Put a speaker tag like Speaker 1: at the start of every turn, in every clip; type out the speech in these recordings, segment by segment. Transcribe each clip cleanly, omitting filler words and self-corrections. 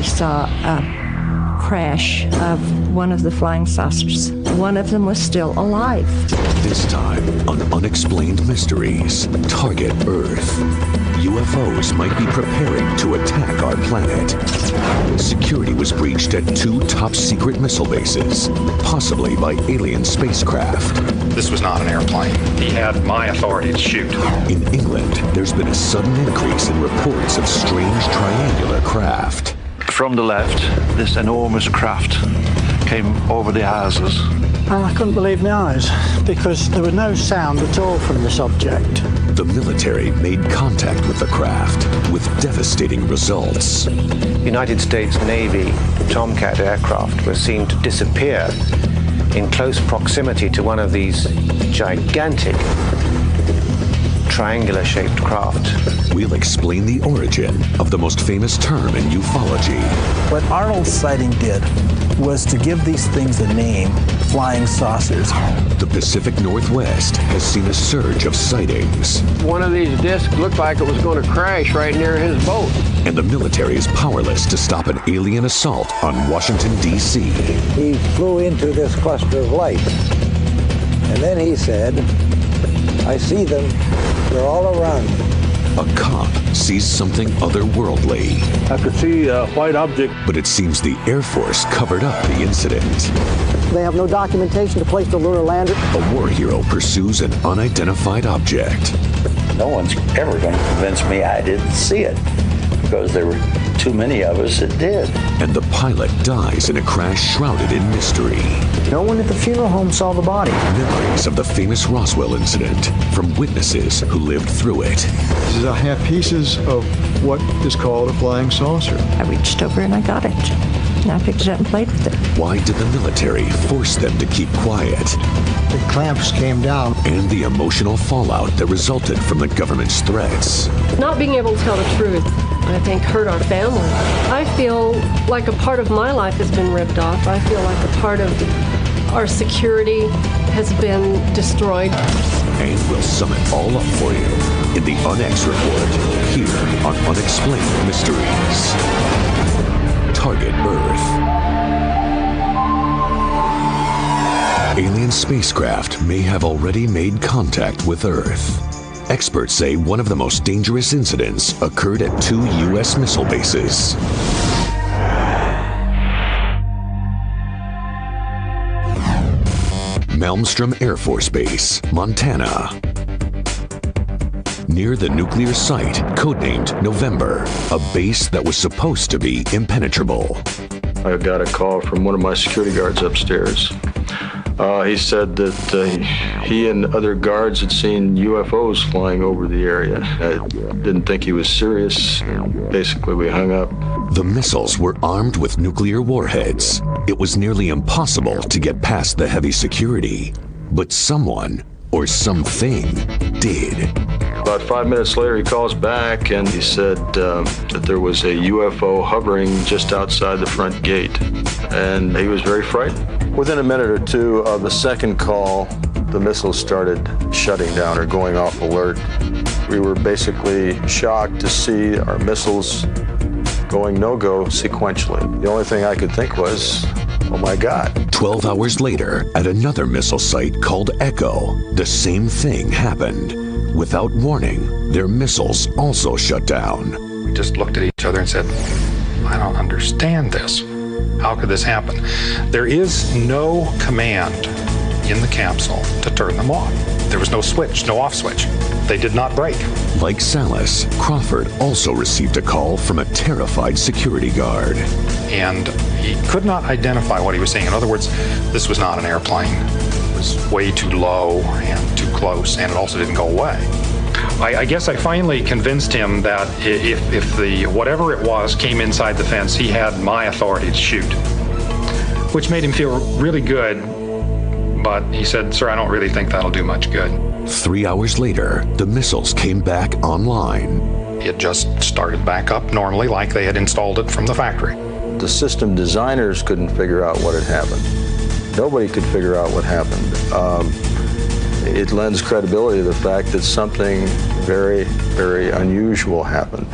Speaker 1: saw a crash of one of the flying saucers. One of them was still alive.
Speaker 2: This time on Unexplained Mysteries, target Earth. UFOs might be preparing to attack our planet. Security was breached at 2 top-secret missile bases, possibly by alien spacecraft.
Speaker 3: This was not an airplane. He had my authority to shoot.
Speaker 2: In England, there's been a sudden increase in reports of strange triangular craft.
Speaker 4: From the left, this enormous craft came over the houses.
Speaker 5: I couldn't believe my eyes because there was no sound at all from this object.
Speaker 2: The military made contact with the craft with devastating results.
Speaker 6: United States Navy Tomcat aircraft were seen to disappear in close proximity to one of these gigantic triangular-shaped craft.
Speaker 2: We'll explain the origin of the most famous term in ufology.
Speaker 7: What Arnold's sighting did was to give these things a name, flying saucers.
Speaker 2: The Pacific Northwest has seen a surge of sightings.
Speaker 8: One of these discs looked like it was going to crash right near his boat.
Speaker 2: And the military is powerless to stop an alien assault on Washington, D.C.
Speaker 9: He flew into this cluster of light. And then he said, I see them. They're all around me.
Speaker 2: A cop sees something otherworldly.
Speaker 10: I could see a white object.
Speaker 2: But it seems the Air Force covered up the incident.
Speaker 11: They have no documentation to place the lunar lander.
Speaker 2: A war hero pursues an unidentified object.
Speaker 12: No one's ever going to convince me I didn't see it, because there were too many of us that did.
Speaker 2: And the pilot dies in a crash shrouded in mystery.
Speaker 11: No one at the funeral home saw the body.
Speaker 2: Memories of the famous Roswell incident from witnesses who lived through it.
Speaker 13: I have pieces of what is called a flying saucer.
Speaker 1: I reached over and I got it. And I picked it up and played with it.
Speaker 2: Why did the military force them to keep quiet?
Speaker 5: The clamps came down.
Speaker 2: And the emotional fallout that resulted from the government's threats.
Speaker 14: Not being able to tell the truth, I think, hurt our family. I feel like a part of my life has been ripped off. I feel like a part of our security has been destroyed.
Speaker 2: And we'll sum it all up for you in the Unex Report, here on Unexplained Mysteries. Target Earth. Alien spacecraft may have already made contact with Earth. Experts say one of the most dangerous incidents occurred at 2 U.S. missile bases. Malmstrom Air Force Base, Montana. Near the nuclear site, codenamed November, a base that was supposed to be impenetrable.
Speaker 13: I got a call from one of my security guards upstairs. He said that he and other guards had seen UFOs flying over the area. I didn't think he was serious. Basically, we hung up.
Speaker 2: The missiles were armed with nuclear warheads. It was nearly impossible to get past the heavy security. But someone, or something, did.
Speaker 13: About 5 minutes later, he calls back and he said that there was a UFO hovering just outside the front gate. And he was very frightened. Within a minute or two of the second call, the missiles started shutting down or going off alert. We were basically shocked to see our missiles going no-go sequentially. The only thing I could think was, oh my God.
Speaker 2: 12 hours later, at another missile site called Echo, the same thing happened. Without warning, their missiles also shut down.
Speaker 3: We just looked at each other and said, I don't understand this. How could this happen? There is no command in the capsule to turn them off. There was no switch, no off switch. They did not break.
Speaker 2: Like Salas, Crawford also received a call from a terrified security guard.
Speaker 3: And he could not identify what he was seeing. In other words, this was not an airplane. It was way too low and too close, and it also didn't go away. I guess I finally convinced him that if the whatever it was came inside the fence, he had my authority to shoot, which made him feel really good. But he said, sir, I don't really think that'll do much good.
Speaker 2: 3 hours later, the missiles came back online.
Speaker 3: It just started back up normally like they had installed it from the factory.
Speaker 13: The system designers couldn't figure out what had happened. Nobody could figure out what happened. It lends credibility to the fact that something very, very unusual happened.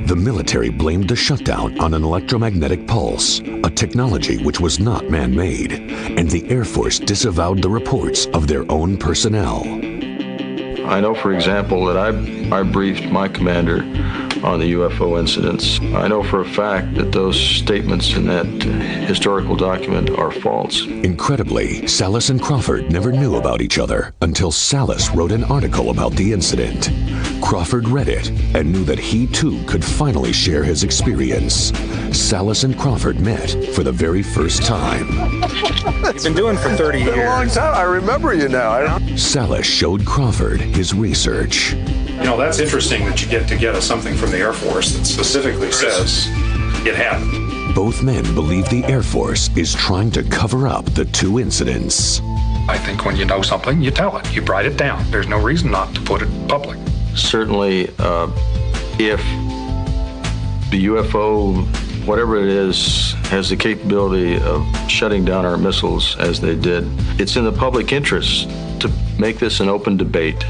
Speaker 2: The military blamed the shutdown on an electromagnetic pulse, a technology which was not man-made, and the Air Force disavowed the reports of their own personnel.
Speaker 13: I know, for example, that I briefed my commander on the UFO incidents. I know for a fact that those statements in that historical document are false.
Speaker 2: Incredibly, Salas and Crawford never knew about each other until Salas wrote an article about the incident. Crawford read it and knew that he too could finally share his experience. Salas and Crawford met for the very first time.
Speaker 3: You've been doing for 30 years.
Speaker 10: It's been a long time. I remember you now.
Speaker 2: Salas showed Crawford his research.
Speaker 3: You know, that's interesting that you get to get something from the Air Force that specifically says it happened.
Speaker 2: Both men believe the Air Force is trying to cover up the two incidents.
Speaker 3: I think when you know something, you tell it. You write it down. There's no reason not to put it public.
Speaker 13: Certainly, if the UFO, whatever it is, has the capability of shutting down our missiles as they did, it's in the public interest to make this an open debate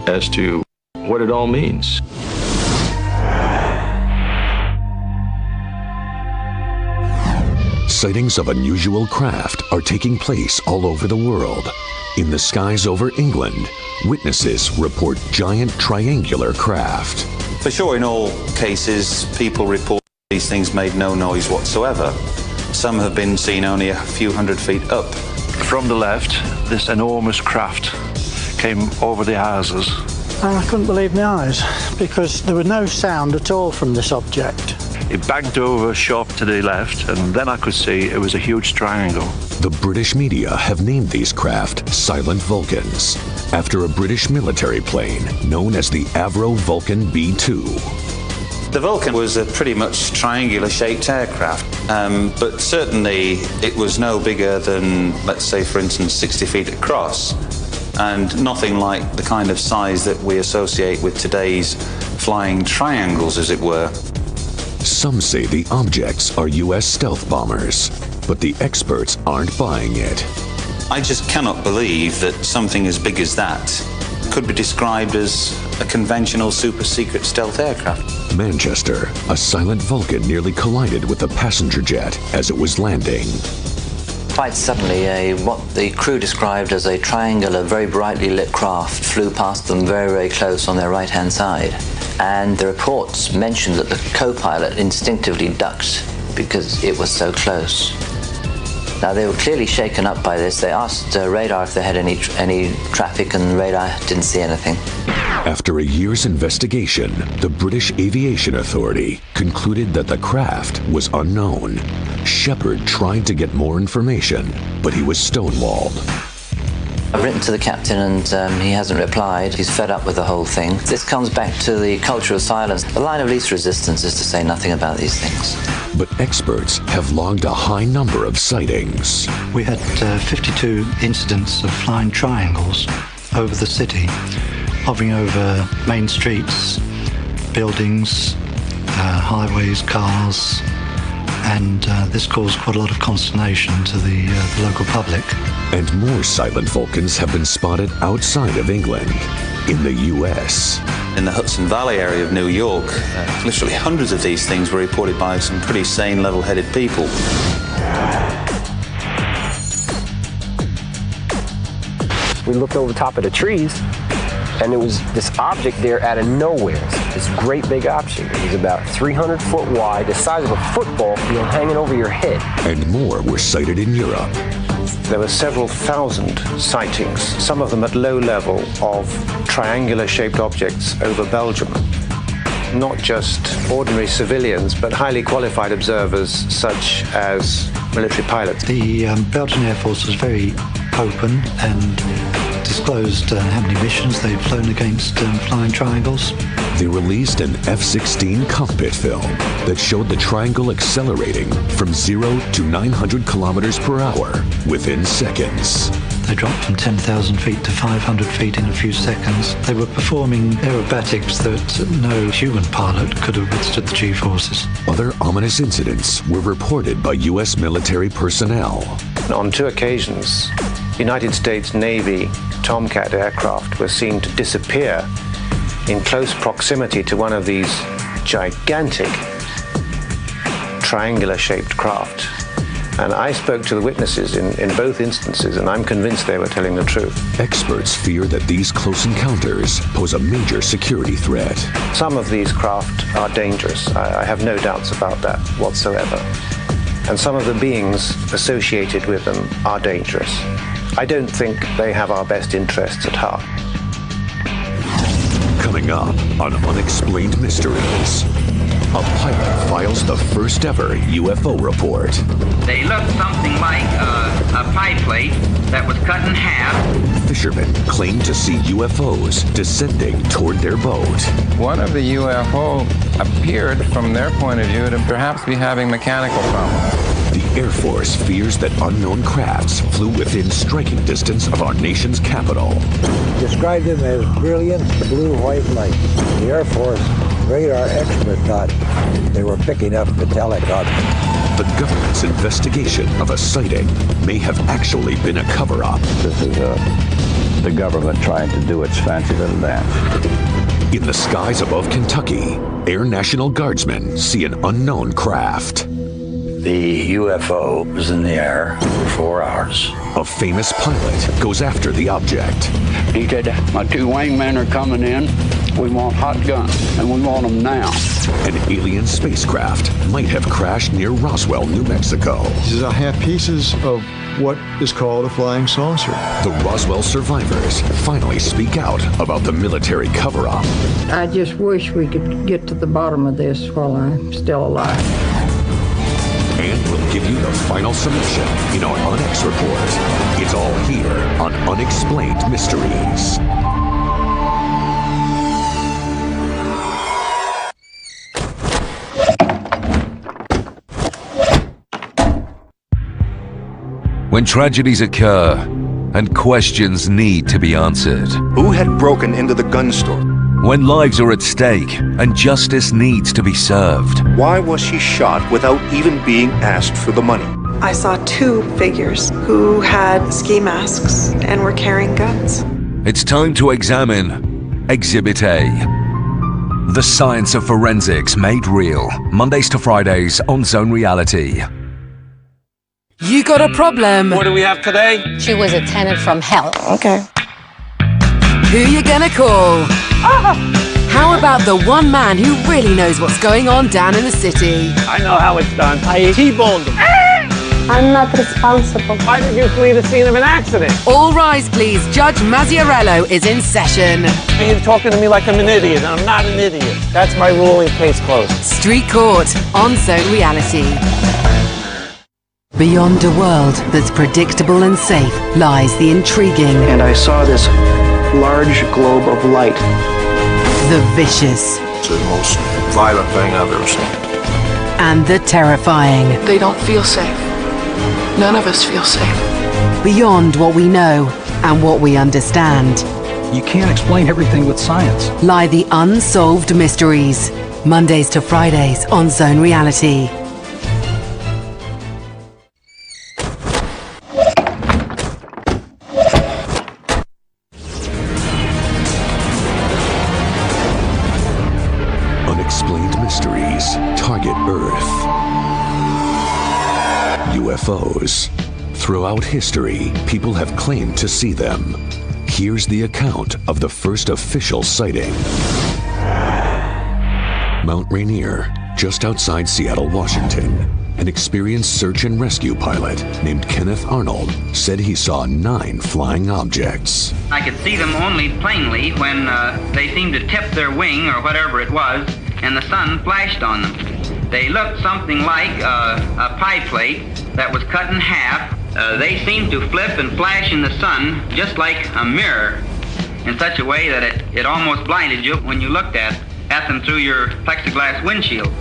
Speaker 13: as to what it all means.
Speaker 2: Sightings of unusual craft are taking place all over the world. In the skies over England, witnesses report giant triangular craft.
Speaker 15: For sure, in all cases, people report these things made no noise whatsoever. Some have been seen only a few hundred feet up.
Speaker 4: From the left, this enormous craft came over the houses.
Speaker 5: And I couldn't believe my eyes because there was no sound at all from this object.
Speaker 4: It banked over sharp to the left, and then I could see it was a huge triangle.
Speaker 2: The British media have named these craft Silent Vulcans, after a British military plane known as the Avro Vulcan B-2.
Speaker 15: The Vulcan was a pretty much triangular-shaped aircraft, but certainly it was no bigger than, let's say, for instance, 60 feet across, and nothing like the kind of size that we associate with today's flying triangles, as it were.
Speaker 2: Some say the objects are U.S. stealth bombers, but the experts aren't buying it.
Speaker 15: I just cannot believe that something as big as that could be described as a conventional super-secret stealth aircraft.
Speaker 2: Manchester, a Silent Vulcan nearly collided with a passenger jet as it was landing.
Speaker 16: Quite suddenly, what the crew described as a triangular, very brightly lit craft flew past them very, very close on their right-hand side. And the reports mentioned that the co-pilot instinctively ducked because it was so close. Now, they were clearly shaken up by this. They asked radar if they had any traffic, and radar didn't see anything.
Speaker 2: After a year's investigation, the British Aviation Authority concluded that the craft was unknown. Shepard tried to get more information, but he was stonewalled.
Speaker 16: I've written to the captain and he hasn't replied. He's fed up with the whole thing. This comes back to the culture of silence. The line of least resistance is to say nothing about these things.
Speaker 2: But experts have logged a high number of sightings.
Speaker 17: We had 52 incidents of flying triangles over the city, hovering over main streets, buildings, highways, cars, and this caused quite a lot of consternation to the local public.
Speaker 2: And more Silent Vulcans have been spotted outside of England, in the U.S.
Speaker 15: In the Hudson Valley area of New York, literally hundreds of these things were reported by some pretty sane, level-headed people.
Speaker 8: We looked over the top of the trees, and there was this object there out of nowhere. This great big object. It was about 300 foot wide, the size of a football field hanging over your head.
Speaker 2: And more were sighted in Europe.
Speaker 6: There were several thousand sightings, some of them at low level, of triangular-shaped objects over Belgium. Not just ordinary civilians, but highly qualified observers, such as military pilots.
Speaker 17: The Belgian Air Force was very open and disclosed how many missions they'd flown against flying triangles.
Speaker 2: They released an F-16 cockpit film that showed the triangle accelerating from 0 to 900 kilometers per hour within seconds.
Speaker 17: They dropped from 10,000 feet to 500 feet in a few seconds. They were performing aerobatics that no human pilot could have withstood the G-forces.
Speaker 2: Other ominous incidents were reported by U.S. military personnel.
Speaker 6: On two occasions, United States Navy Tomcat aircraft were seen to disappear in close proximity to one of these gigantic triangular-shaped craft. And I spoke to the witnesses in both instances, and I'm convinced they were telling the truth.
Speaker 2: Experts fear that these close encounters pose a major security threat.
Speaker 6: Some of these craft are dangerous. I have no doubts about that whatsoever. And some of the beings associated with them are dangerous. I don't think they have our best interests at heart.
Speaker 2: Coming up on Unexplained Mysteries, a pilot files the first ever UFO report.
Speaker 18: They looked something like a pie plate that was cut in half.
Speaker 2: Fishermen claim to see UFOs descending toward their boat.
Speaker 19: One of the UFO appeared, from their point of view, to perhaps be having mechanical problems.
Speaker 2: The Air Force fears that unknown crafts flew within striking distance of our nation's capital.
Speaker 9: Described them as brilliant blue-white light. The Air Force radar expert thought they were picking up metallic objects.
Speaker 2: The government's investigation of a sighting may have actually been a cover-up.
Speaker 12: This is the government trying to do its fancy little dance.
Speaker 2: In the skies above Kentucky, Air National Guardsmen see an unknown craft.
Speaker 12: The UFO was in the air for 4 hours.
Speaker 2: A famous pilot goes after the object.
Speaker 20: He said, my 2 wingmen are coming in. We want hot guns, and we want them now.
Speaker 2: An alien spacecraft might have crashed near Roswell, New Mexico.
Speaker 21: I have pieces of what is called a flying saucer.
Speaker 2: The Roswell survivors finally speak out about the military cover-up.
Speaker 1: I just wish we could get to the bottom of this while I'm still alive.
Speaker 2: And we'll give you the final summation in our Unex report. It's all here on Unexplained Mysteries.
Speaker 22: When tragedies occur and questions need to be answered.
Speaker 10: Who had broken into the gun store?
Speaker 22: When lives are at stake and justice needs to be served.
Speaker 10: Why was she shot without even being asked for the money?
Speaker 23: I saw 2 figures who had ski masks and were carrying guns.
Speaker 22: It's time to examine Exhibit A. The science of forensics made real. Mondays to Fridays on Zone Reality.
Speaker 24: You got a problem.
Speaker 25: What do we have today?
Speaker 26: She was a tenant from hell.
Speaker 23: Okay.
Speaker 24: Who you gonna call? How about the one man who really knows what's going on down in the city?
Speaker 25: I know how it's done. I T-boned him.
Speaker 26: I'm not responsible.
Speaker 25: Why did you flee the scene of an accident?
Speaker 24: All rise, please. Judge Mazziarello is in session.
Speaker 25: You're talking to me like I'm an idiot, and I'm not an idiot. That's my ruling. Case closed.
Speaker 24: Street Court on Zone Reality. Beyond a world that's predictable and safe lies the intriguing.
Speaker 27: And I saw this large globe of light.
Speaker 24: The vicious.
Speaker 10: It's the most violent thing I've ever seen.
Speaker 24: And the terrifying.
Speaker 28: They don't feel safe. None of us feel safe.
Speaker 24: Beyond what we know and what we understand.
Speaker 11: You can't explain everything with science.
Speaker 24: Lie the unsolved mysteries. Mondays to Fridays on Zone Reality.
Speaker 2: Unexplained mysteries target Earth. UFOs. Throughout history, people have claimed to see them. Here's the account of the first official sighting. Mount Rainier, just outside Seattle, Washington. An experienced search and rescue pilot named Kenneth Arnold said he saw 9 flying objects.
Speaker 18: I could see them only plainly when they seemed to tip their wing or whatever it was, and the sun flashed on them. They looked something like a pie plate that was cut in half. They seemed to flip and flash in the sun just like a mirror, in such a way that it almost blinded you when you looked at them through your plexiglass windshield.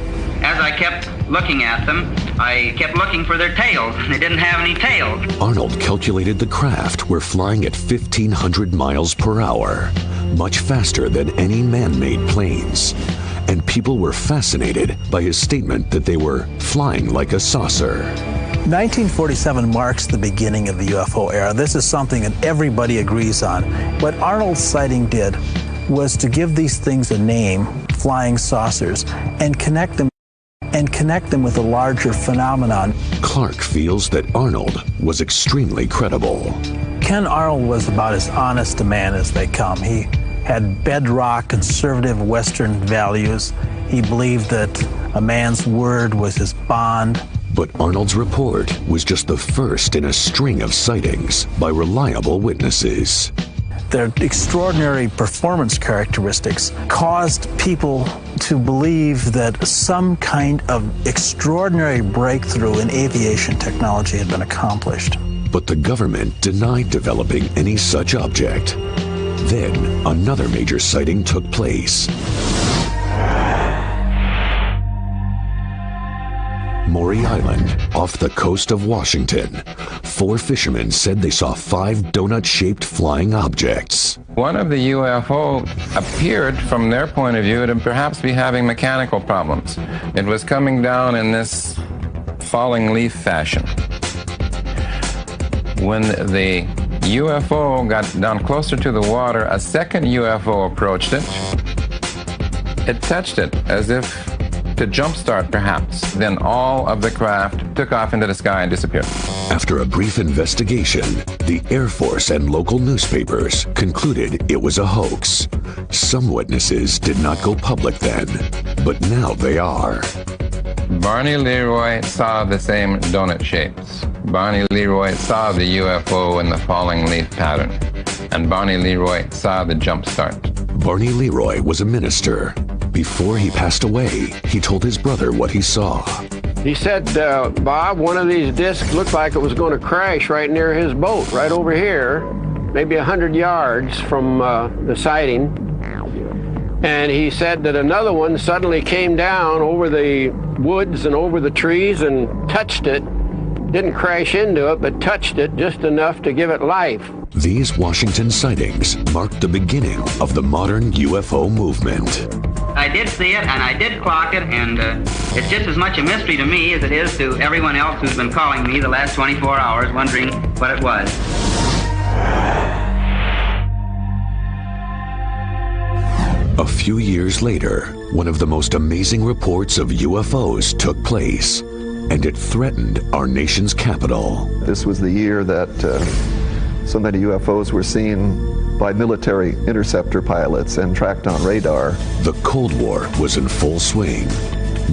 Speaker 18: As I kept looking at them, I kept looking for their tails. They didn't have any tails.
Speaker 2: Arnold calculated the craft were flying at 1,500 miles per hour, much faster than any man-made planes. And people were fascinated by his statement that they were flying like a saucer.
Speaker 7: 1947 marks the beginning of the UFO era. This is something that everybody agrees on. What Arnold's sighting did was to give these things a name, flying saucers and connect them with a larger phenomenon.
Speaker 2: Clark feels that Arnold was extremely credible.
Speaker 7: Ken Arnold was about as honest a man as they come. He had bedrock conservative Western values. He believed that a man's word was his bond.
Speaker 2: But Arnold's report was just the first in a string of sightings by reliable witnesses.
Speaker 7: Their extraordinary performance characteristics caused people to believe that some kind of extraordinary breakthrough in aviation technology had been accomplished.
Speaker 2: But the government denied developing any such object. Then another major sighting took place. Maury Island, off the coast of Washington, 4 fishermen said they saw 5 donut-shaped flying objects.
Speaker 19: One of the UFO appeared, from their point of view, to perhaps be having mechanical problems. It was coming down in this falling leaf fashion. When the UFO got down closer to the water, a second UFO approached it. It touched it as if to jumpstart, perhaps. Then all of the craft took off into the sky and disappeared.
Speaker 2: After a brief investigation, the Air Force and local newspapers concluded it was a hoax. Some witnesses did not go public then, but now they are.
Speaker 19: Barney Leroy saw the same donut shapes. Barney Leroy saw the UFO in the falling leaf pattern. And Barney Leroy saw the jumpstart.
Speaker 2: Barney Leroy was a minister. Before he passed away, he told his brother what he saw.
Speaker 3: He said, Bob, one of these discs looked like it was going to crash right near his boat, right over here, maybe 100 yards from the sighting. And he said that another one suddenly came down over the woods and over the trees and touched it. Didn't crash into it, but touched it just enough to give it life.
Speaker 2: These Washington sightings marked the beginning of the modern UFO movement.
Speaker 18: I did see it, and I did clock it, and it's just as much a mystery to me as it is to everyone else who's been calling me the last 24 hours wondering what it was.
Speaker 2: A few years later, one of the most amazing reports of UFOs took place, and it threatened our nation's capital.
Speaker 4: This was the year that so many UFOs were seen by military interceptor pilots and tracked on radar.
Speaker 2: The Cold War was in full swing.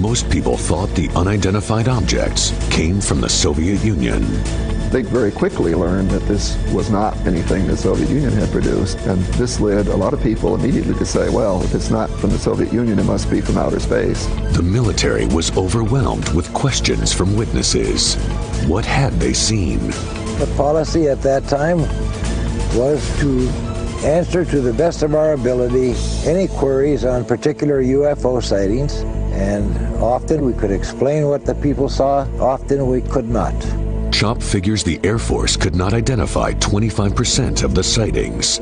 Speaker 2: Most people thought the unidentified objects came from the Soviet Union.
Speaker 4: They very quickly learned that this was not anything the Soviet Union had produced, and this led a lot of people immediately to say, well, if it's not from the Soviet Union, it must be from outer space.
Speaker 2: The military was overwhelmed with questions from witnesses. What had they seen?
Speaker 9: The policy at that time was to answer to the best of our ability any queries on particular UFO sightings, and often we could explain what the people saw, often we could not.
Speaker 2: CHOP figures the Air Force could not identify 25% of the sightings.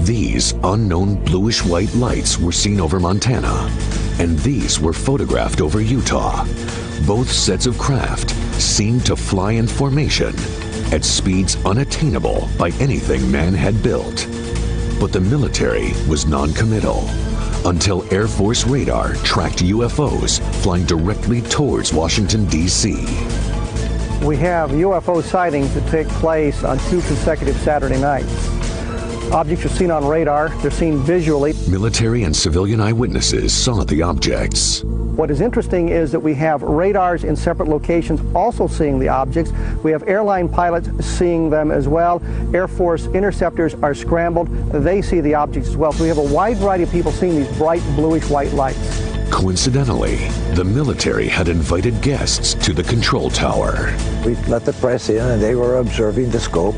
Speaker 2: These unknown bluish-white lights were seen over Montana, and these were photographed over Utah. Both sets of craft seemed to fly in formation at speeds unattainable by anything man had built. But the military was non-committal until Air Force radar tracked UFOs flying directly towards Washington, D.C.
Speaker 5: We have UFO sightings that take place on 2 consecutive Saturday nights. Objects are seen on radar, they're seen visually.
Speaker 2: Military and civilian eyewitnesses saw the objects.
Speaker 5: What is interesting is that we have radars in separate locations also seeing the objects. We have airline pilots seeing them as well. Air Force interceptors are scrambled. They see the objects as well. So we have a wide variety of people seeing these bright bluish white lights.
Speaker 2: Coincidentally, the military had invited guests to the control tower.
Speaker 9: We let the press in and they were observing the scope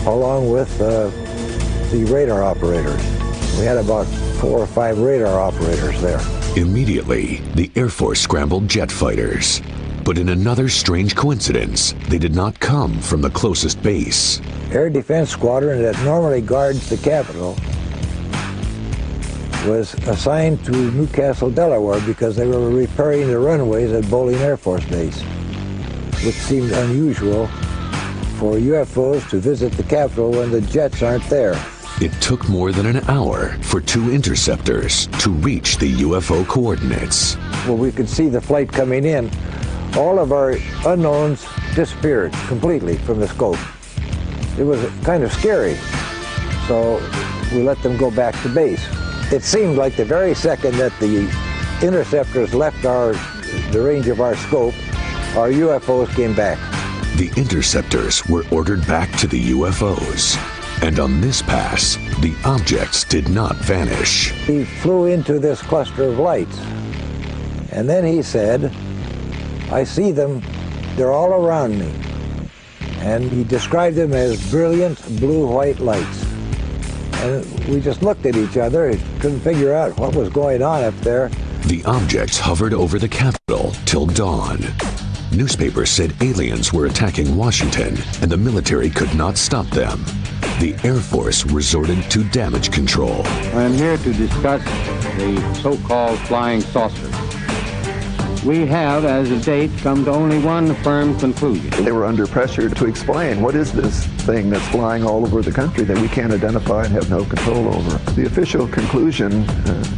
Speaker 9: along with the radar operators. We had about 4 or 5 radar operators there.
Speaker 2: Immediately, the Air Force scrambled jet fighters. But in another strange coincidence, they did not come from the closest base.
Speaker 9: Air Defense Squadron that normally guards the Capitol was assigned to Newcastle, Delaware, because they were repairing the runways at Bolling Air Force Base, which seemed unusual for UFOs to visit the Capitol when the jets aren't there.
Speaker 2: It took more than an hour for two interceptors to reach the UFO coordinates.
Speaker 9: Well, we could see the flight coming in. All of our unknowns disappeared completely from the scope. It was kind of scary, so we let them go back to base. It seemed like the very second that the interceptors left the range of our scope, our UFOs came back.
Speaker 2: The interceptors were ordered back to the UFOs. And on this pass, the objects did not vanish.
Speaker 9: He flew into this cluster of lights. And then he said, I see them, they're all around me. And he described them as brilliant blue-white lights. And we just looked at each other and couldn't figure out what was going on up there.
Speaker 2: The objects hovered over the Capitol till dawn. Newspapers said aliens were attacking Washington and the military could not stop them. The Air Force resorted to damage control.
Speaker 6: I am here to discuss the so-called flying saucers. We have, as of date, come to only one firm conclusion.
Speaker 4: They were under pressure to explain what is this thing that's flying all over the country that we can't identify and have no control over. The official conclusion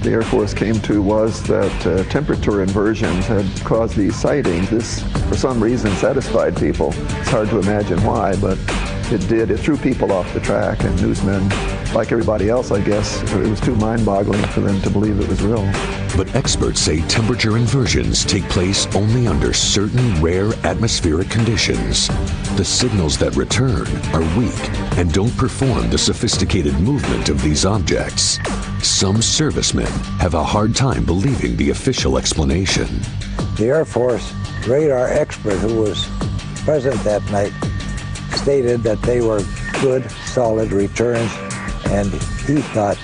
Speaker 4: the Air Force came to was that temperature inversions had caused these sightings. This, for some reason, satisfied people. It's hard to imagine why, but it did. It threw people off the track, and newsmen, like everybody else, I guess, it was too mind-boggling for them to believe it was real.
Speaker 2: But experts say temperature inversions take place only under certain rare atmospheric conditions. The signals that return are weak and don't perform the sophisticated movement of these objects. Some servicemen have a hard time believing the official explanation.
Speaker 9: The Air Force radar expert who was present that night stated that they were good, solid returns, and he thought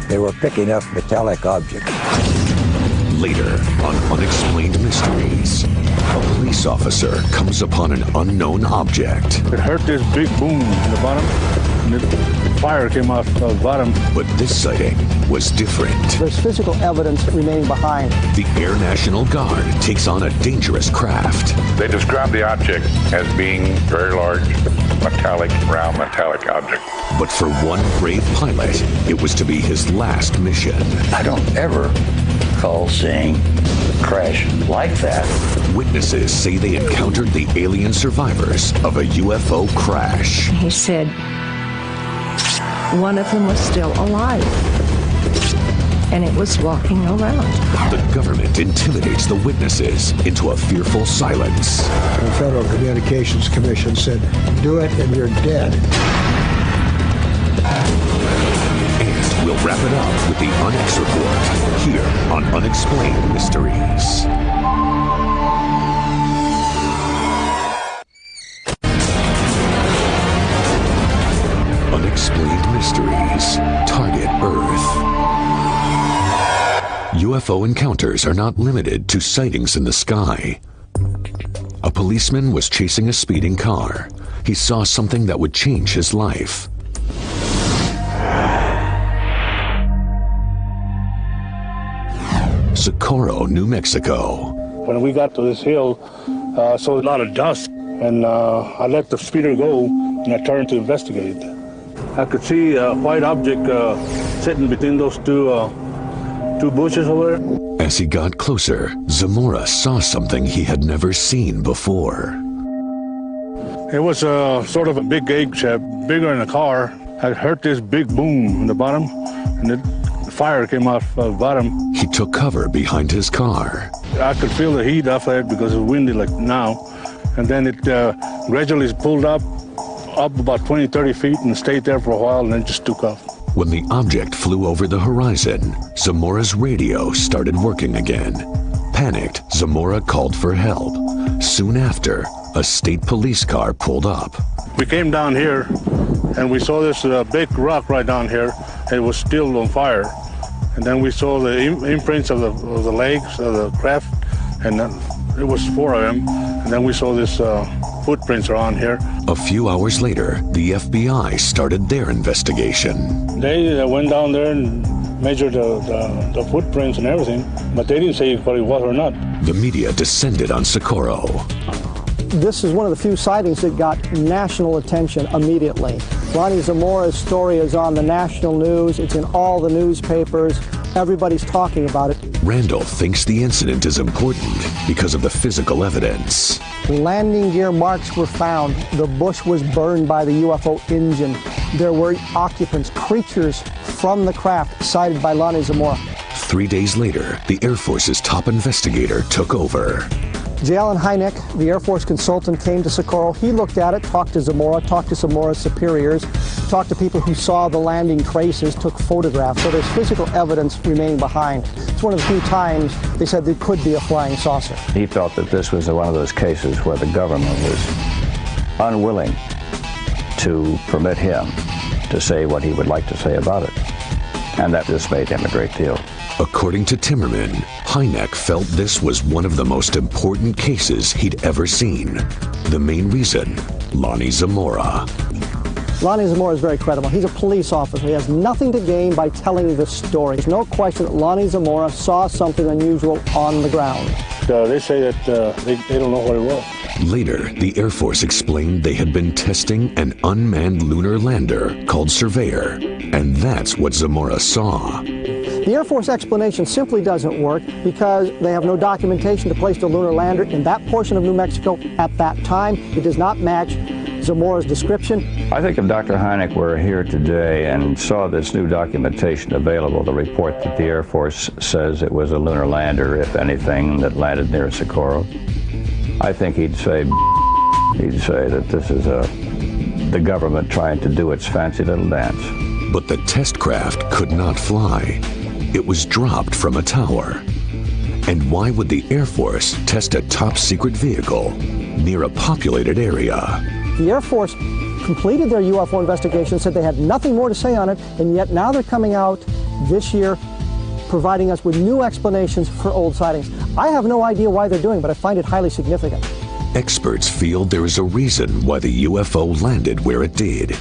Speaker 9: they were picking up metallic objects.
Speaker 2: Later, on Unexplained Mysteries, a police officer comes upon an unknown object.
Speaker 8: It heard this big boom in the bottom, and the fire came off the bottom.
Speaker 2: But this sighting was different.
Speaker 5: There's physical evidence remaining behind.
Speaker 2: The Air National Guard takes on a dangerous craft.
Speaker 12: They describe the object as being very large, metallic, round metallic object.
Speaker 2: But for one brave pilot, it was to be his last mission.
Speaker 13: I don't ever recall seeing a crash like that.
Speaker 2: Witnesses say they encountered the alien survivors of a UFO crash.
Speaker 1: He said one of them was still alive, and it was walking around.
Speaker 2: The government intimidates the witnesses into a fearful silence.
Speaker 14: The Federal Communications Commission said, do it and you're dead.
Speaker 2: And we'll wrap it up with the Unex Report here on Unexplained Mysteries. Unexplained Mysteries, Target Earth. UFO encounters are not limited to sightings in the sky. A policeman was chasing a speeding car. He saw something that would change his life. Socorro, New Mexico.
Speaker 8: When we got to this hill, I saw a lot of dust, and I let the speeder go, and I turned to investigate. I could see a white object sitting between those two bushes over there.
Speaker 2: As he got closer, Zamora saw something he had never seen before.
Speaker 8: It was sort of a big egg shape, bigger than a car. I heard this big boom in the bottom, and the fire came off the bottom.
Speaker 2: He took cover behind his car.
Speaker 8: I could feel the heat off it because it's windy like now. And then it gradually pulled up about 20, 30 feet and stayed there for a while and then just took off.
Speaker 2: When the object flew over the horizon, Zamora's radio started working again. Panicked, Zamora called for help. Soon after, a state police car pulled up.
Speaker 8: We came down here and we saw this big rock right down here. It was still on fire. And then we saw the imprints of the legs of the craft, and then it was 4 of them. And then we saw this footprints are on here.
Speaker 2: A few hours later, the FBI started their investigation.
Speaker 8: They went down there and measured the footprints and everything, but they didn't say what it was or not.
Speaker 2: The media descended on Socorro.
Speaker 5: This is one of the few sightings that got national attention immediately. Lonnie Zamora's story is on the national news. It's in all the newspapers. Everybody's talking about it.
Speaker 2: Randall thinks the incident is important because of the physical evidence.
Speaker 5: Landing gear marks were found. The bush was burned by the UFO engine. There were occupants, creatures from the craft sighted by Lonnie Zamora.
Speaker 2: 3 days later, the Air Force's top investigator took over.
Speaker 5: J. Allen Hynek, the Air Force consultant, came to Socorro. He looked at it, talked to Zamora, talked to Zamora's superiors, talked to people who saw the landing traces, took photographs. So there's physical evidence remaining behind. It's one of the few times they said there could be a flying saucer.
Speaker 13: He felt that this was one of those cases where the government was unwilling to permit him to say what he would like to say about it. And that dismayed him a great deal.
Speaker 2: According to Timmerman, Hynek felt this was one of the most important cases he'd ever seen. The main reason, Lonnie Zamora.
Speaker 5: Lonnie Zamora is very credible. He's a police officer. He has nothing to gain by telling the story. There's no question that Lonnie Zamora saw something unusual on the ground.
Speaker 8: They say that they don't know what it was.
Speaker 2: Later, the Air Force explained they had been testing an unmanned lunar lander called Surveyor, and that's what Zamora saw.
Speaker 5: The Air Force explanation simply doesn't work because they have no documentation to place the lunar lander in that portion of New Mexico at that time. It does not match Zamora's description.
Speaker 13: I think if Dr. Hynek were here today and saw this new documentation available, the report that the Air Force says it was a lunar lander, if anything, that landed near Socorro, I think he'd say that this is the government trying to do its fancy little dance.
Speaker 2: But the test craft could not fly. It was dropped from a tower. And why would the Air Force test a top-secret vehicle near a populated area?
Speaker 5: The Air Force completed their UFO investigation, said they had nothing more to say on it, and yet now they're coming out this year providing us with new explanations for old sightings. I have no idea why they're doing it, but I find it highly significant.
Speaker 2: Experts feel there is a reason why the UFO landed where it did.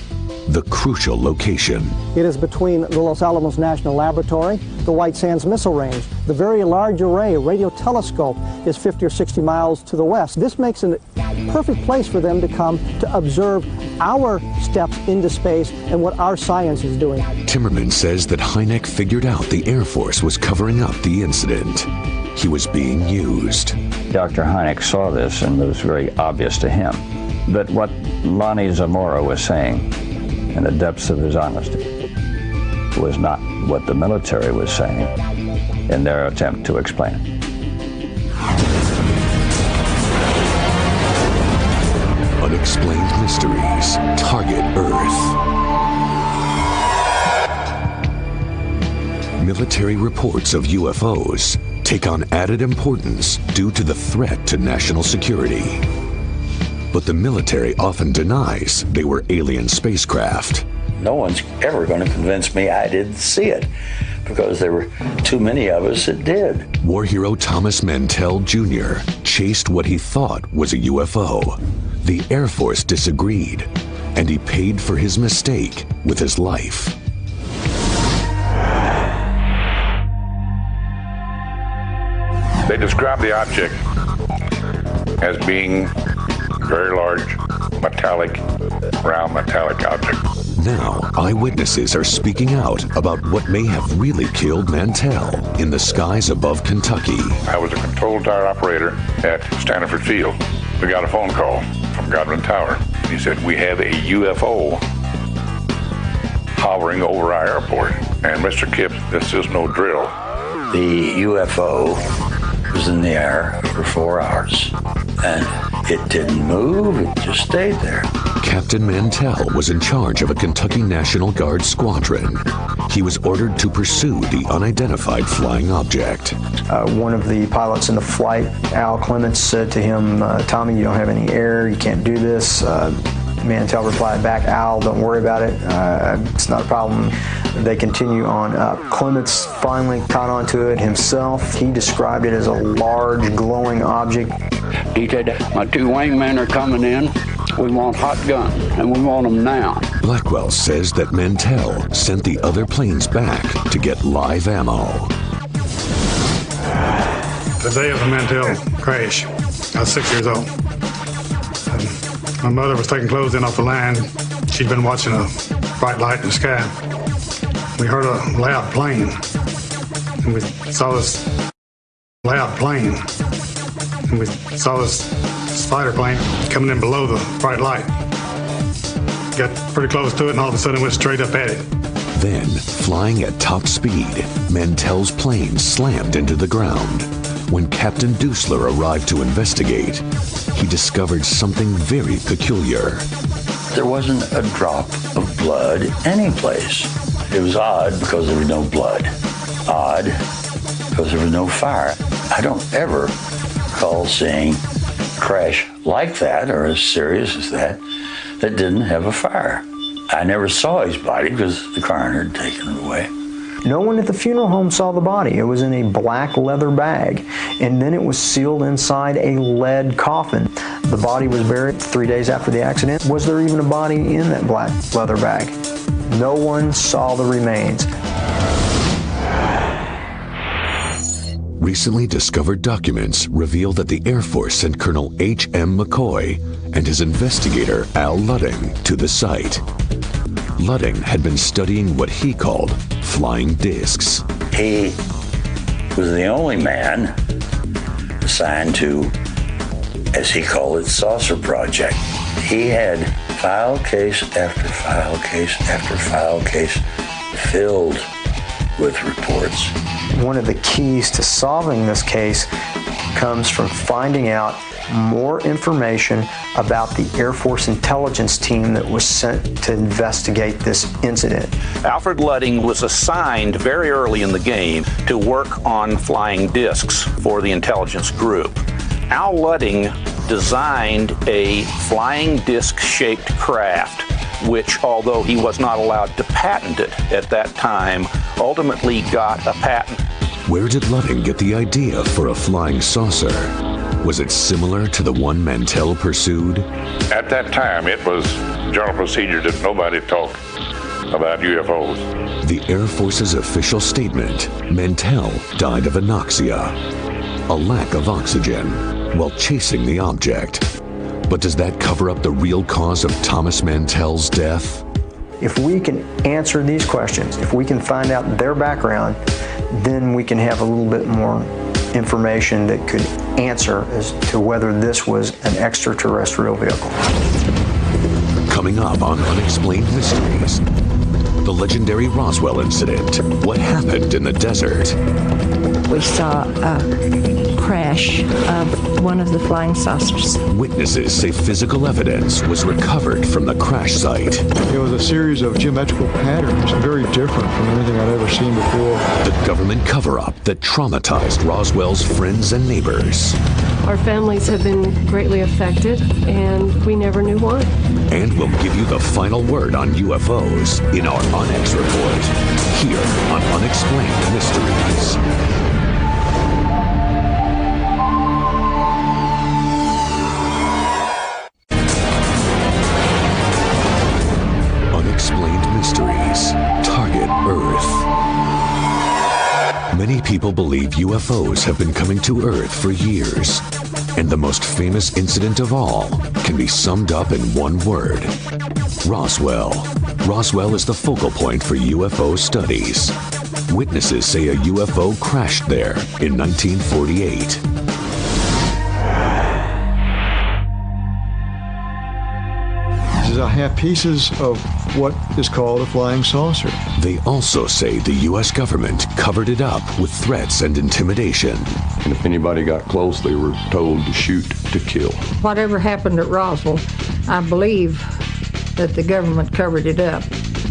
Speaker 2: The crucial location.
Speaker 5: It is between the Los Alamos National Laboratory, the White Sands Missile Range. The Very Large Array radio telescope is 50 or 60 miles to the west. This makes it a perfect place for them to come to observe our steps into space and what our science is doing.
Speaker 2: Timmerman says that Hynek figured out the Air Force was covering up the incident. He was being used.
Speaker 13: Dr. Hynek saw this and it was very obvious to him that what Lonnie Zamora was saying in the depths of his honesty was not what the military was saying in their attempt to explain it.
Speaker 2: Unexplained mysteries target Earth. Military reports of UFOs take on added importance due to the threat to national security. But the military often denies they were alien spacecraft.
Speaker 13: No one's ever going to convince me I didn't see it, because there were too many of us that did.
Speaker 2: War hero Thomas Mantell Jr. chased what he thought was a UFO. The Air Force disagreed, and he paid for his mistake with his life.
Speaker 12: They describe the object as being very large, metallic, round metallic object.
Speaker 2: Now, eyewitnesses are speaking out about what may have really killed Mantell in the skies above Kentucky.
Speaker 12: I was a control tower operator at Stanford Field. We got a phone call from Godwin Tower. He said, we have a UFO hovering over our airport. And Mr. Kipps, this is no drill.
Speaker 13: The UFO was in the air for 4 hours, and it didn't move, it just stayed there.
Speaker 2: Captain Mantell was in charge of a Kentucky National Guard squadron. He was ordered to pursue the unidentified flying object.
Speaker 15: One of the pilots in the flight, Al Clements, said to him, Tommy, you don't have any air, you can't do this. Mantell replied back, Al, don't worry about it, it's not a problem. They continue on up. Clements finally caught onto it himself. He described it as a large glowing object.
Speaker 16: He said, my 2 wingmen are coming in. We want hot guns, and we want them now.
Speaker 2: Blackwell says that Mantell sent the other planes back to get live ammo.
Speaker 17: The day of the Mantell crash, I was 6 years old. My mother was taking clothes in off the line. She'd been watching a bright light in the sky. We heard a loud plane, and we saw this loud plane, and we saw this spider plane coming in below the bright light. Got pretty close to it, and all of a sudden went straight up at it.
Speaker 2: Then, flying at top speed, Mantell's plane slammed into the ground. When Captain Dusler arrived to investigate, he discovered something very peculiar.
Speaker 10: There wasn't a drop of blood anyplace. It was odd because there was no blood. Odd because there was no fire. I don't ever recall seeing a crash like that or as serious as that didn't have a fire. I never saw his body because the coroner had taken it away.
Speaker 15: No one at the funeral home saw the body. It was in a black leather bag, and then it was sealed inside a lead coffin. The body was buried 3 days after the accident. Was there even a body in that black leather bag? No one saw the remains.
Speaker 2: Recently discovered documents reveal that the Air Force sent Colonel H.M. McCoy and his investigator Al Ludding to the site. Ludding had been studying what he called flying discs.
Speaker 10: He was the only man assigned to, as he called it, Saucer Project. He had file case after file case after file case filled with reports.
Speaker 15: One of the keys to solving this case comes from finding out more information about the Air Force intelligence team that was sent to investigate this incident.
Speaker 20: Alfred Ludding was assigned very early in the game to work on flying discs for the intelligence group. Al Ludding designed a flying disc-shaped craft, which, although he was not allowed to patent it at that time, ultimately got a patent.
Speaker 2: Where did Ludding get the idea for a flying saucer? Was it similar to the one Mantell pursued?
Speaker 12: At that time, it was general procedure that nobody talked about UFOs.
Speaker 2: The Air Force's official statement, Mantell died of anoxia, a lack of oxygen, while chasing the object. But does that cover up the real cause of Thomas Mantell's death?
Speaker 15: If we can answer these questions, if we can find out their background, then we can have a little bit more information that could answer as to whether this was an extraterrestrial vehicle.
Speaker 2: Coming up on Unexplained Mysteries, the legendary Roswell incident. What happened in the desert?
Speaker 1: We saw a crash of one of the flying saucers.
Speaker 2: Witnesses say physical evidence was recovered from the crash site.
Speaker 14: It was a series of geometrical patterns, very different from anything I'd ever seen before.
Speaker 2: The government cover-up that traumatized Roswell's friends and neighbors.
Speaker 21: Our families have been greatly affected, and we never knew why.
Speaker 2: And we'll give you the final word on UFOs in our Unex report, here on Unexplained Mysteries. Unexplained Mysteries, Target Earth. Many people believe UFOs have been coming to Earth for years, and the most famous incident of all can be summed up in one word: Roswell. Roswell is the focal point for UFO studies. Witnesses say a UFO crashed there in 1948.
Speaker 14: I have pieces of what is called a flying saucer.
Speaker 2: They also say the U.S. government covered it up with threats and intimidation.
Speaker 22: And if anybody got close, they were told to shoot to kill.
Speaker 23: Whatever happened at Roswell, I believe that the government covered it up.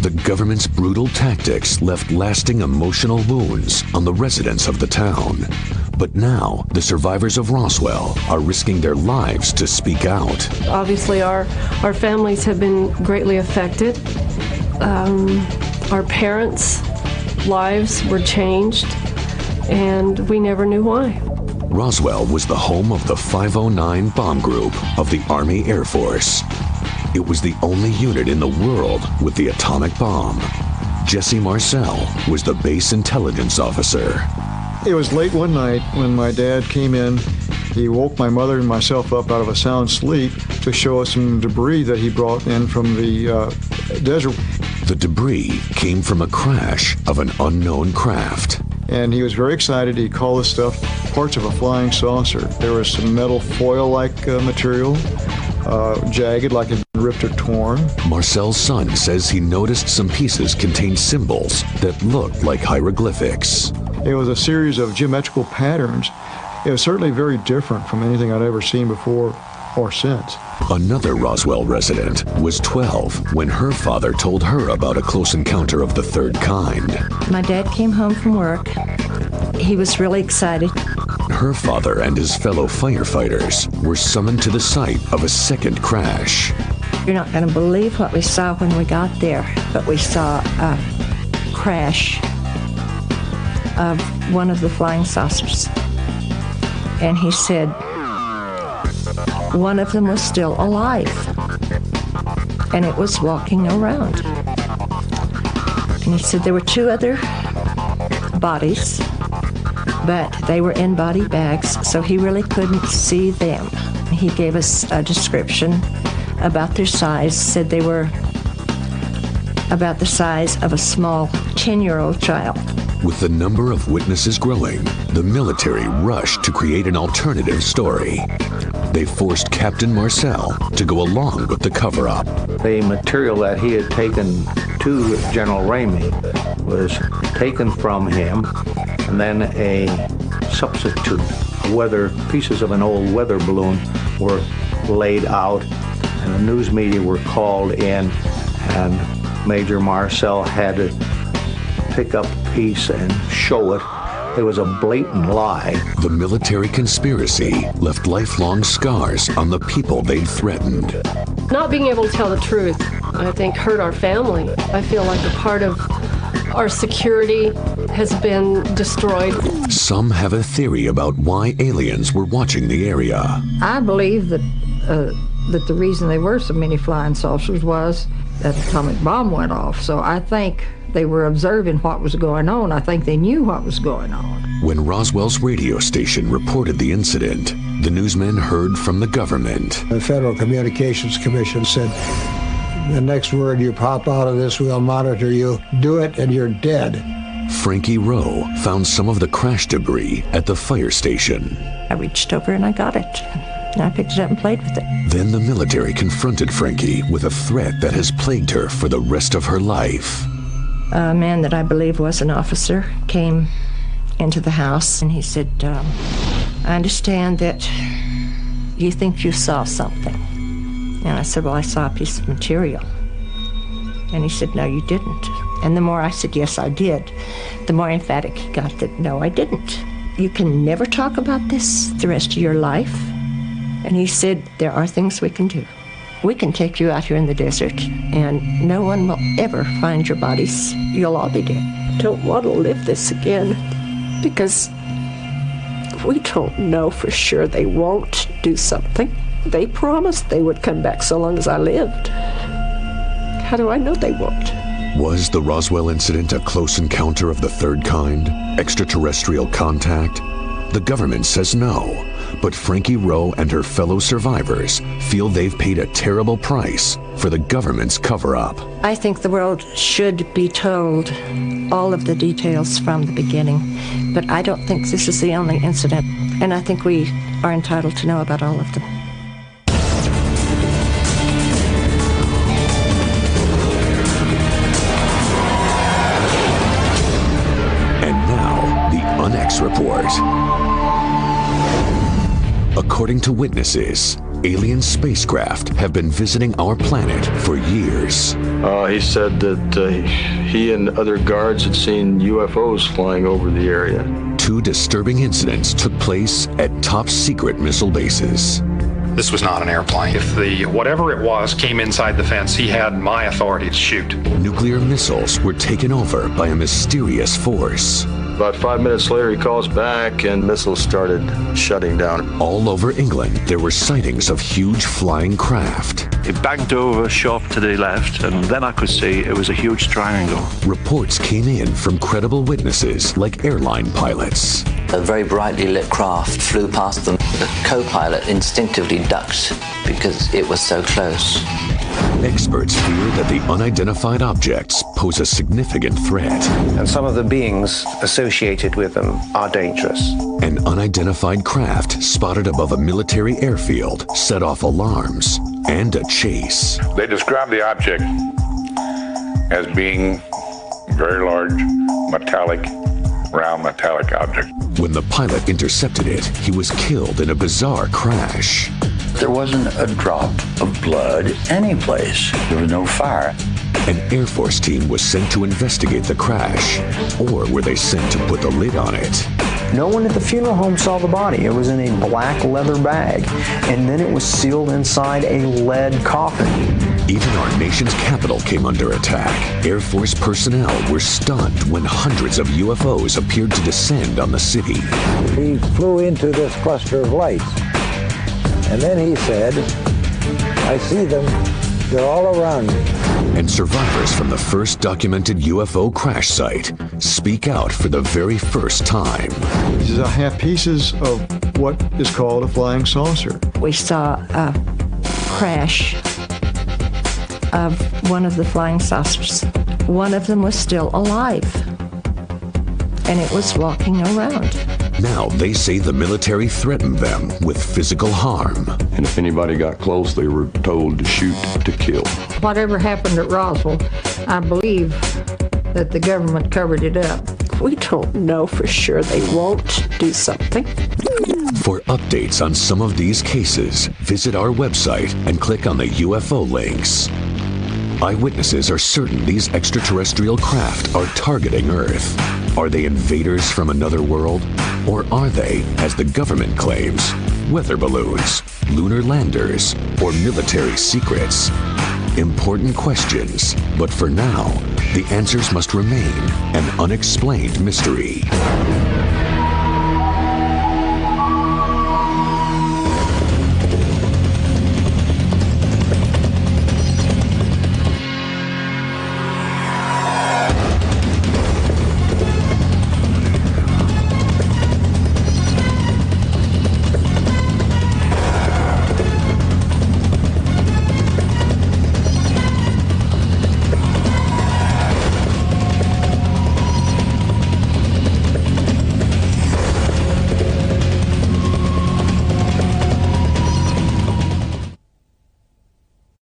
Speaker 2: The government's brutal tactics left lasting emotional wounds on the residents of the town. But now, the survivors of Roswell are risking their lives to speak out.
Speaker 21: Obviously, our families have been greatly affected. Our parents' lives were changed, and we never knew why.
Speaker 2: Roswell was the home of the 509 bomb group of the Army Air Force. It was the only unit in the world with the atomic bomb. Jesse Marcel was the base intelligence officer.
Speaker 14: It was late one night when my dad came in. He woke my mother and myself up out of a sound sleep to show us some debris that he brought in from the desert.
Speaker 2: The debris came from a crash of an unknown craft.
Speaker 14: And he was very excited. He called this stuff parts of a flying saucer. There was some metal foil-like material, jagged like it had been ripped or torn.
Speaker 2: Marcel's son says he noticed some pieces contained symbols that looked like hieroglyphics.
Speaker 14: It was a series of geometrical patterns. It was certainly very different from anything I'd ever seen before or since.
Speaker 2: Another Roswell resident was 12 when her father told her about a close encounter of the third kind.
Speaker 1: My dad came home from work. He was really excited.
Speaker 2: Her father and his fellow firefighters were summoned to the site of a second crash.
Speaker 1: You're not going to believe what we saw when we got there, but we saw a crash of one of the flying saucers. And he said one of them was still alive, and it was walking around. And he said there were two other bodies, but they were in body bags, so he really couldn't see them. He gave us a description about their size, said they were about the size of a small 10-year-old child.
Speaker 2: With the number of witnesses growing, the military rushed to create an alternative story. They forced Captain Marcel to go along with the cover-up.
Speaker 6: The material that he had taken to General Ramey was taken from him, and then a substitute, pieces of an old weather balloon were laid out, and the news media were called in, and Major Marcel had to pick up a piece and show it. It was a blatant lie.
Speaker 2: The military conspiracy left lifelong scars on the people they'd threatened.
Speaker 21: Not being able to tell the truth, I think, hurt our family. I feel like a part of our security has been destroyed.
Speaker 2: Some have a theory about why aliens were watching the area.
Speaker 23: I believe that the reason there were so many flying saucers was that atomic bomb went off. So I think they were observing what was going on. I think they knew what was going on.
Speaker 2: When Roswell's radio station reported the incident, the newsmen heard from the government.
Speaker 7: The Federal Communications Commission said, the next word you pop out of this, we'll monitor you. Do it and you're dead.
Speaker 2: Frankie Rowe found some of the crash debris at the fire station.
Speaker 1: I reached over and I got it. And I picked it up and played with it.
Speaker 2: Then the military confronted Frankie with a threat that has plagued her for the rest of her life.
Speaker 1: A man that I believe was an officer came into the house and he said, I understand that you think you saw something. And I said, well, I saw a piece of material. And he said, no, you didn't. And the more I said, yes, I did, the more emphatic he got that, no, I didn't. You can never talk about this the rest of your life. And he said, there are things we can do. We can take you out here in the desert, and no one will ever find your bodies. You'll all be dead. I don't want to live this again, because we don't know for sure they won't do something. They promised they would come back so long as I lived. How do I know they won't?
Speaker 2: Was the Roswell incident a close encounter of the third kind? Extraterrestrial contact? The government says no, but Frankie Rowe and her fellow survivors feel they've paid a terrible price for the government's cover-up.
Speaker 1: I think the world should be told all of the details from the beginning, but I don't think this is the only incident, and I think we are entitled to know about all of them.
Speaker 2: Report. According to witnesses, alien spacecraft have been visiting our planet for years.
Speaker 11: He said that he and other guards had seen UFOs flying over the area.
Speaker 2: 2 disturbing incidents took place at top-secret missile bases.
Speaker 19: This was not an airplane. If the whatever it was came inside the fence, he had my authority to shoot.
Speaker 2: Nuclear missiles were taken over by a mysterious force.
Speaker 11: About 5 minutes later, he calls back and missiles started shutting down.
Speaker 2: All over England, there were sightings of huge flying craft.
Speaker 24: It banked over, shot to the left, and then I could see it was a huge triangle.
Speaker 2: Reports came in from credible witnesses like airline pilots.
Speaker 3: A very brightly lit craft flew past them. The co-pilot instinctively ducked because it was so close.
Speaker 2: Experts fear that the unidentified objects pose a significant threat.
Speaker 4: And some of the beings associated with them are dangerous.
Speaker 2: An unidentified craft spotted above a military airfield set off alarms and a chase.
Speaker 12: They described the object as being very large, metallic, round metallic object.
Speaker 2: When the pilot intercepted it, he was killed in a bizarre crash.
Speaker 10: There wasn't a drop of blood anyplace. There was no fire.
Speaker 2: An Air Force team was sent to investigate the crash, or were they sent to put the lid on it?
Speaker 15: No one at the funeral home saw the body. It was in a black leather bag, and then it was sealed inside a lead coffin.
Speaker 2: Even our nation's capital came under attack. Air Force personnel were stunned when hundreds of UFOs appeared to descend on the city.
Speaker 9: He flew into this cluster of lights, and then he said, "I see them. They're all around me."
Speaker 2: And survivors from the first documented UFO crash site speak out for the very first time.
Speaker 14: These are pieces of what is called a flying saucer.
Speaker 1: We saw a crash of one of the flying saucers. One of them was still alive, and it was walking around.
Speaker 2: Now they say the military threatened them with physical harm.
Speaker 22: And if anybody got close, they were told to shoot to kill.
Speaker 23: Whatever happened at Roswell, I believe that the government covered it up.
Speaker 1: We don't know for sure. They won't do something.
Speaker 2: For updates on some of these cases, visit our website and click on the UFO links. Eyewitnesses are certain these extraterrestrial craft are targeting Earth. Are they invaders from another world? Or are they, as the government claims, weather balloons, lunar landers, or military secrets? Important questions, but for now, the answers must remain an unexplained mystery.